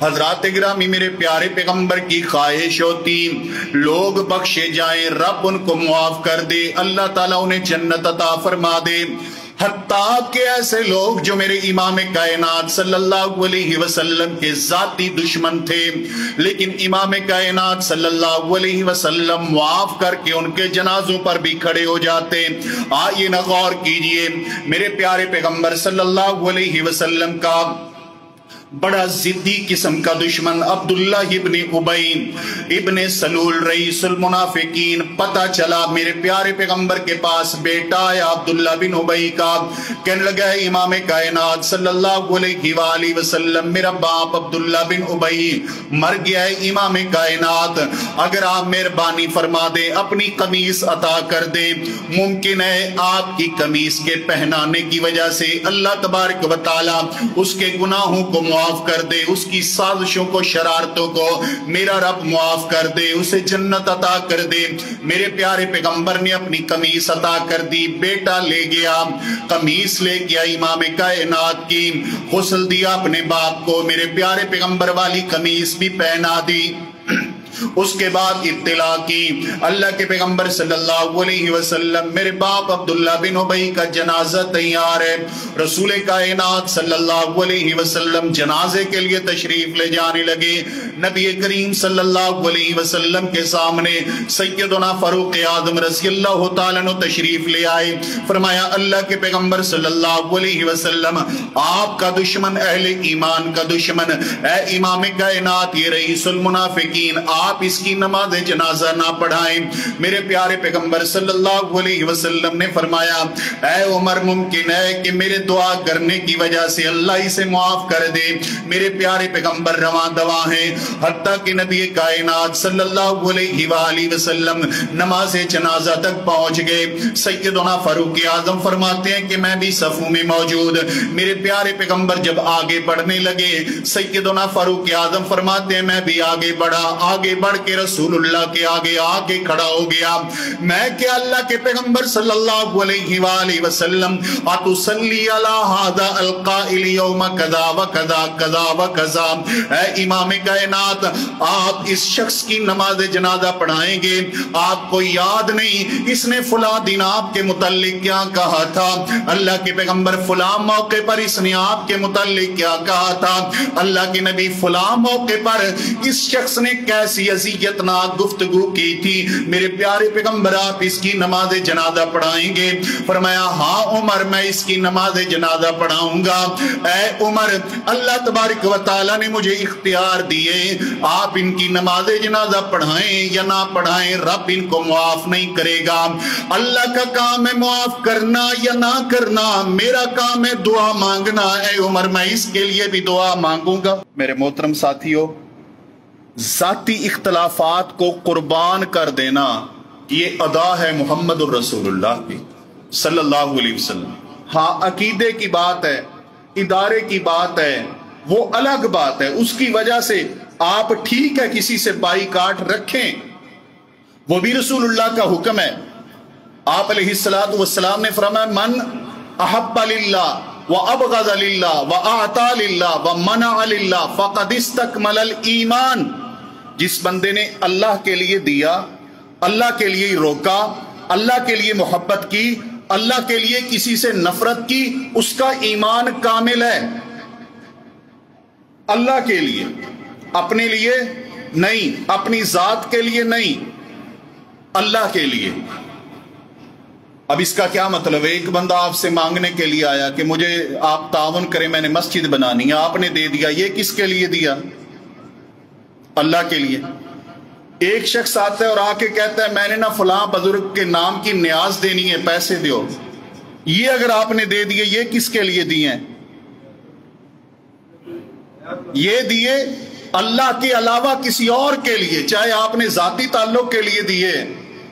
حضرات گرامی میرے پیارے پیغمبر کی خواہش ہوتی لوگ بخشے جائیں، رب ان کو معاف کر دے، اللہ تعالیٰ انہیں جنت عطا فرما دے۔ حتیٰ کہ ایسے لوگ جو میرے امام کائنات صلی اللہ علیہ وسلم کے ذاتی دشمن تھے، لیکن امام کائنات صلی اللہ علیہ وسلم معاف کر کے ان کے جنازوں پر بھی کھڑے ہو جاتے۔ آئیے نہ غور کیجئے، میرے پیارے پیغمبر صلی اللہ علیہ وسلم کا بڑا ضدی قسم کا دشمن عبداللہ ابن ابی ابن سلول رئیس المنافقین، پتہ چلا میرے پیارے پیغمبر کے پاس بیٹا آیا عبداللہ بن ابی کا، کہنے لگا ہے امام کائنات صلی اللہ علیہ وآلہ وسلم میرا باپ عبداللہ بن ابی مر گیا ہے، امام کائنات اگر آپ مہربانی فرما دے اپنی قمیص عطا کر دے، ممکن ہے آپ کی قمیص کے پہنانے کی وجہ سے اللہ تبارک و تعالی اس کے گناہوں کو معاف کر دے، اس کی سازشوں کو شرارتوں کو میرا رب معاف کر دے، اسے جنت عطا کر دے۔ میرے پیارے پیغمبر نے اپنی قمیص عطا کر دی، بیٹا لے گیا، قمیص لے گیا امام کائنات کی، غسل دیا اپنے باپ کو، میرے پیارے پیغمبر والی قمیص بھی پہنا دی۔ اس کے بعد اطلاع کی اللہ کے پیغمبر صلی اللہ علیہ وسلم میرے باپ عبداللہ بن ابی کا جنازہ تیار ہے۔ رسول کائنات صلی اللہ علیہ وسلم جنازے کے لیے تشریف لے جانے لگے، نبی کریم صلی اللہ علیہ وسلم کے سامنے سیدنا فاروق اعظم رضی اللہ تعالیٰ عنہ تشریف لے آئے، فرمایا اللہ کے پیغمبر صلی اللہ علیہ وسلم آپ کا دشمن اہل ایمان کا دشمن اے امام کائنات یہ رئیس المنافقین آپ اس کی نماز جنازہ نہ پڑھائیں۔ میرے پیارے پیغمبر صلی اللہ علیہ وسلم نے فرمایا اے عمر ممکن ہے کہ میرے دعا کرنے کی وجہ سے اللہ اسے معاف کر دے۔ میرے پیارے پیغمبر رواں دواں ہیں، حتیٰ کہ نبی کائنات صلی اللہ علیہ وآلہ وسلم نماز جنازہ تک پہنچ گئے۔ سیدنا فاروق اعظم فرماتے ہیں کہ میں بھی صفوں میں موجود، میرے پیارے پیغمبر جب آگے بڑھنے لگے سیدنا فاروق اعظم فرماتے ہیں میں بھی آگے بڑھا، آگے بڑھ کے رسول اللہ کے آگے آگے کھڑا ہو گیا۔ میں کہ اللہ کے پیغمبر صلی اللہ علیہ وآلہ وسلم اتصلی علی ھذا القائل یوم کذا و کذا کذا و کذا، اے امام کائنات آپ اس شخص کی نماز جنازہ پڑھائیں گے، آپ کو یاد نہیں اس نے فلاں دن آپ کے متعلق کیا کہا تھا، اللہ کے پیغمبر فلاں موقع پر اس نے آپ کے متعلق کیا کہا تھا، اللہ کے نبی فلاں موقع پر اس شخص نے کیسی اذیتناک گفتگو کی تھی، میرے پیارے پیغمبر آپ اس کی نماز جنازہ پڑھائیں گے؟ فرمایا ہاں عمر میں اس کی نماز جنازہ پڑھاؤں گا۔ اے عمر اللہ تبارک و تعالیٰ نے مجھے اختیار دیے، آپ ان کی نماز جنازہ پڑھائیں یا نہ پڑھائیں رب ان کو معاف نہیں کرے گا۔ اللہ کا کام ہے معاف کرنا یا نہ کرنا، میرا کام ہے دعا مانگنا۔ اے عمر میں اس کے لیے بھی دعا مانگوں گا۔ میرے محترم ساتھیو، ذاتی اختلافات کو قربان کر دینا یہ ادا ہے محمد الرسول اللہ کی صلی اللہ علیہ وسلم۔ ہاں عقیدے کی بات ہے، ادارے کی بات ہے، وہ الگ بات ہے، اس کی وجہ سے آپ ٹھیک ہے کسی سے بائی کاٹ رکھیں، وہ بھی رسول اللہ کا حکم ہے۔ آپ علیہ السلام نے فرمایا من احب للہ وابغض للہ واعطى للہ ومنع للہ فقد استکمل الایمان، جس بندے نے اللہ کے لیے دیا، اللہ کے لیے روکا، اللہ کے لیے محبت کی، اللہ کے لیے کسی سے نفرت کی، اس کا ایمان کامل ہے۔ اللہ کے لیے، اپنے لیے نہیں، اپنی ذات کے لیے نہیں، اللہ کے لیے۔ اب اس کا کیا مطلب ہے؟ ایک بندہ آپ سے مانگنے کے لیے آیا کہ مجھے آپ تعاون کریں، میں نے مسجد بنانی ہے، آپ نے دے دیا، یہ کس کے لیے دیا؟ اللہ کے لیے۔ ایک شخص آتا ہے اور آ کے کہتا ہے میں نے نہ فلاں بزرگ کے نام کی نیاز دینی ہے، پیسے دیو، یہ اگر آپ نے دے دیے یہ کس کے لیے دیے ہیں؟ یہ دیے اللہ کے علاوہ کسی اور کے لیے، چاہے آپ نے ذاتی تعلق کے لیے دیے،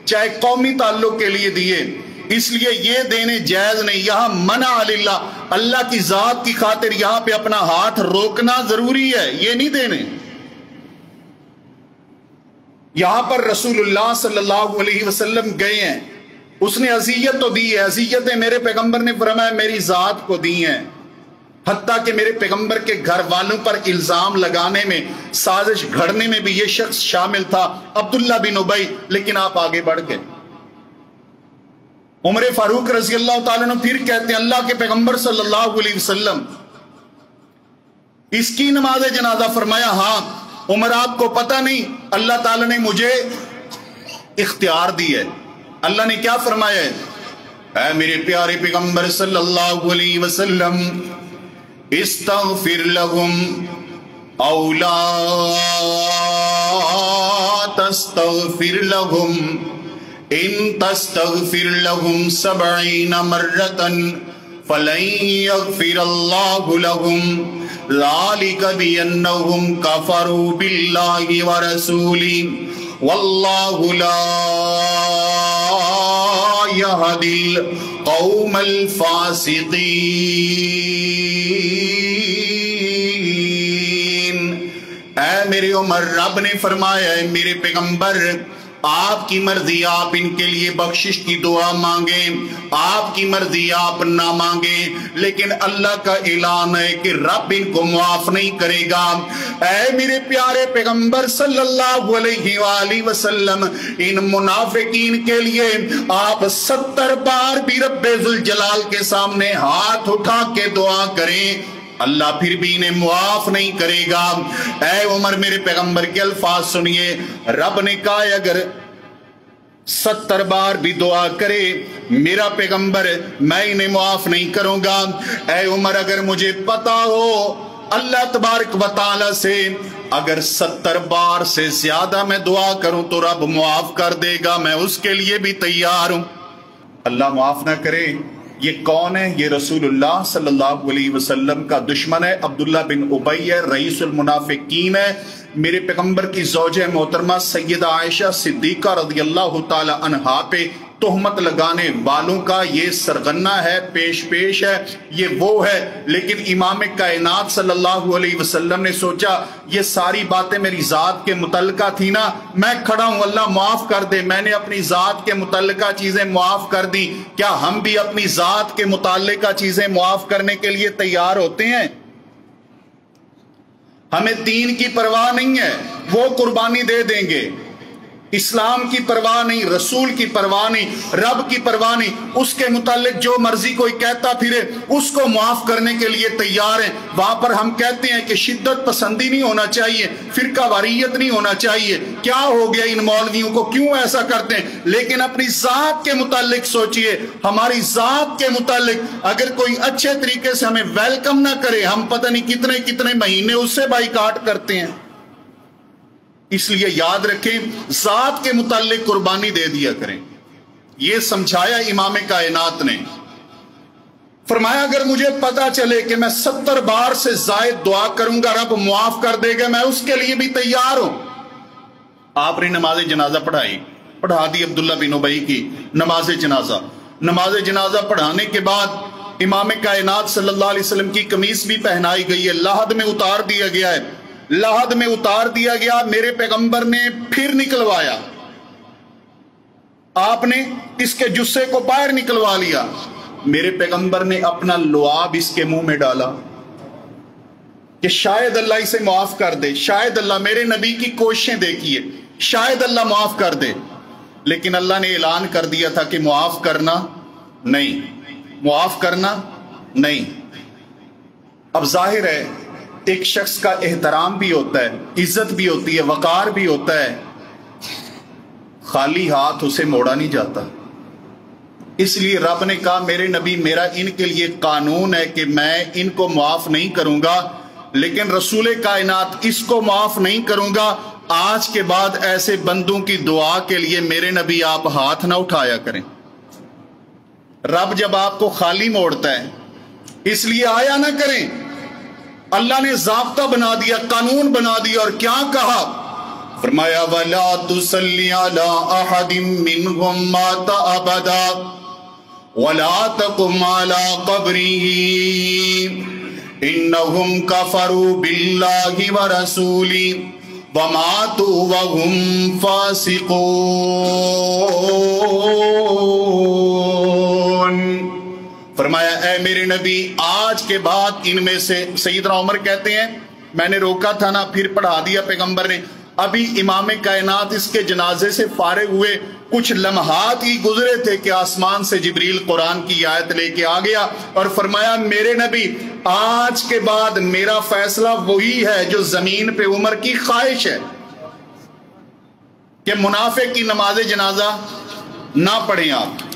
چاہے قومی تعلق کے لیے دیے، اس لیے یہ دینے جائز نہیں۔ یہاں منع للہ، اللہ کی ذات کی خاطر یہاں پہ اپنا ہاتھ روکنا ضروری ہے، یہ نہیں دینے۔ یہاں پر رسول اللہ صلی اللہ علیہ وسلم گئے ہیں، اس نے اذیت تو دی ہے، اذیتیں میرے پیغمبر نے فرمایا میری ذات کو دی ہیں، حتیٰ کہ میرے پیغمبر کے گھر والوں پر الزام لگانے میں، سازش گھڑنے میں بھی یہ شخص شامل تھا، عبداللہ بن ابی، لیکن آپ آگے بڑھ گئے۔ عمر فاروق رضی اللہ تعالیٰ عنہ پھر کہتے ہیں اللہ کے پیغمبر صلی اللہ علیہ وسلم اس کی نماز جنازہ فرمایا، ہاں عمر آپ کو پتہ نہیں اللہ تعالیٰ نے مجھے اختیار دی ہے۔ اللہ نے کیا فرمایا ہے؟ اے میرے پیارے پیغمبر صلی اللہ علیہ وسلم استغفر لهم او لا تستغفر لهم ان تستغفر لهم 70 مرة فلن يغفر الله لهم ذلك بأنهم كفروا بالله ورسوله والله لا يهدي القوم الفاسقين۔ اے میرے عمر، رب نے فرمایا ہے میرے پیغمبر آپ کی مرضی آپ ان کے لیے بخشش کی دعا مانگیں، آپ کی مرضی آپ نہ مانگیں، لیکن اللہ کا اعلان ہے کہ رب ان کو معاف نہیں کرے گا۔ اے میرے پیارے پیغمبر صلی اللہ علیہ وآلہ وسلم، ان منافقین کے لیے آپ 70 بار بھی رب ذوالجلال کے سامنے ہاتھ اٹھا کے دعا کریں، اللہ پھر بھی انہیں معاف نہیں کرے گا۔ اے عمر، میرے پیغمبر کے الفاظ سنیے، رب نے کہا ہے اگر 70 بار بھی دعا کرے میرا پیغمبر میں انہیں معاف نہیں کروں گا۔ اے عمر، اگر مجھے پتا ہو اللہ تبارک و تعالی سے اگر 70 بار سے زیادہ میں دعا کروں تو رب معاف کر دے گا، میں اس کے لیے بھی تیار ہوں۔ اللہ معاف نہ کرے، یہ کون ہے؟ یہ رسول اللہ صلی اللہ علیہ وسلم کا دشمن ہے، عبداللہ بن ابی ہے، رئیس المنافقین ہے۔ میرے پیغمبر کی زوجہ محترمہ سیدہ عائشہ صدیقہ رضی اللہ تعالی عنہا پہ تہمت لگانے والوں کا یہ سرغنہ ہے، پیش ہے، یہ وہ ہے۔ لیکن امام کائنات صلی اللہ علیہ وسلم نے سوچا یہ ساری باتیں میری ذات کے متعلقہ تھی نا، میں کھڑا ہوں اللہ معاف کر دے، میں نے اپنی ذات کے متعلقہ چیزیں معاف کر دی، کیا ہم بھی اپنی ذات کے متعلقہ چیزیں معاف کرنے کے لیے تیار ہوتے ہیں؟ ہمیں دین کی پرواہ نہیں ہے، وہ قربانی دے دیں گے، اسلام کی پرواہ نہیں، رسول کی پرواہ نہیں، رب کی پرواہ نہیں، اس کے متعلق جو مرضی کوئی کہتا پھرے اس کو معاف کرنے کے لیے تیار ہیں۔ وہاں پر ہم کہتے ہیں کہ شدت پسندی نہیں ہونا چاہیے، فرقہ واریت نہیں ہونا چاہیے، کیا ہو گیا ان مولویوں کو، کیوں ایسا کرتے ہیں؟ لیکن اپنی ذات کے متعلق سوچئے، ہماری ذات کے متعلق اگر کوئی اچھے طریقے سے ہمیں ویلکم نہ کرے، ہم پتہ نہیں کتنے مہینے اس سے بائیکاٹ کرتے ہیں۔ اس لیے یاد رکھیں ذات کے متعلق قربانی دے دیا کریں۔ یہ سمجھایا امام کائنات نے، فرمایا اگر مجھے پتا چلے کہ میں 70 بار سے زائد دعا کروں گا رب معاف کر دے گا، میں اس کے لیے بھی تیار ہوں۔ آپ نے نماز جنازہ پڑھا دی عبداللہ بن ابی کی نماز جنازہ پڑھانے کے بعد امام کائنات صلی اللہ علیہ وسلم کی قمیص بھی پہنائی گئی ہے، لحد میں اتار دیا گیا ہے، میرے پیغمبر نے پھر نکلوایا، آپ نے اس کے جسے کو باہر نکلوا لیا، میرے پیغمبر نے اپنا لعاب اس کے منہ میں ڈالا کہ شاید اللہ اسے معاف کر دے، شاید اللہ، میرے نبی کی کوششیں دیکھیے، شاید اللہ معاف کر دے۔ لیکن اللہ نے اعلان کر دیا تھا کہ معاف کرنا نہیں۔ اب ظاہر ہے ایک شخص کا احترام بھی ہوتا ہے، عزت بھی ہوتی ہے، وقار بھی ہوتا ہے، خالی ہاتھ اسے موڑا نہیں جاتا۔ اس لیے رب نے کہا میرے نبی میرا ان کے لیے قانون ہے کہ میں ان کو معاف نہیں کروں گا، لیکن رسول کائنات اس کو معاف نہیں کروں گا، آج کے بعد ایسے بندوں کی دعا کے لیے میرے نبی آپ ہاتھ نہ اٹھایا کریں۔ رب جب آپ کو خالی موڑتا ہے اس لیے آیا نہ کریں۔ اللہ نے ضابطہ بنا دیا، قانون بنا دیا، اور کیا کہا؟ فرمایا وَلَا تُصَلِّ عَلَىٰ أَحَدٍ مِّنْهُمْ مَاتَ أَبَدًا وَلَا تَقُمْ عَلَىٰ قَبْرِهِ إِنَّهُمْ كَفَرُوا بِاللَّهِ وَرَسُولِهِ وَمَاتُوا وَهُمْ فَاسِقُونَ۔ فرمایا اے میرے نبی آج کے بعد ان میں سے، سیدنا عمر کہتے ہیں میں نے روکا تھا نا، پھر پڑھا دیا پیغمبر نے، ابھی امام کائنات اس کے جنازے سے فارغ ہوئے کچھ لمحات ہی گزرے تھے کہ آسمان سے جبریل قرآن کی آیت لے کے آ گیا اور فرمایا میرے نبی آج کے بعد میرا فیصلہ وہی ہے جو زمین پہ عمر کی خواہش ہے کہ منافق کی نماز جنازہ نہ پڑھیں آپ،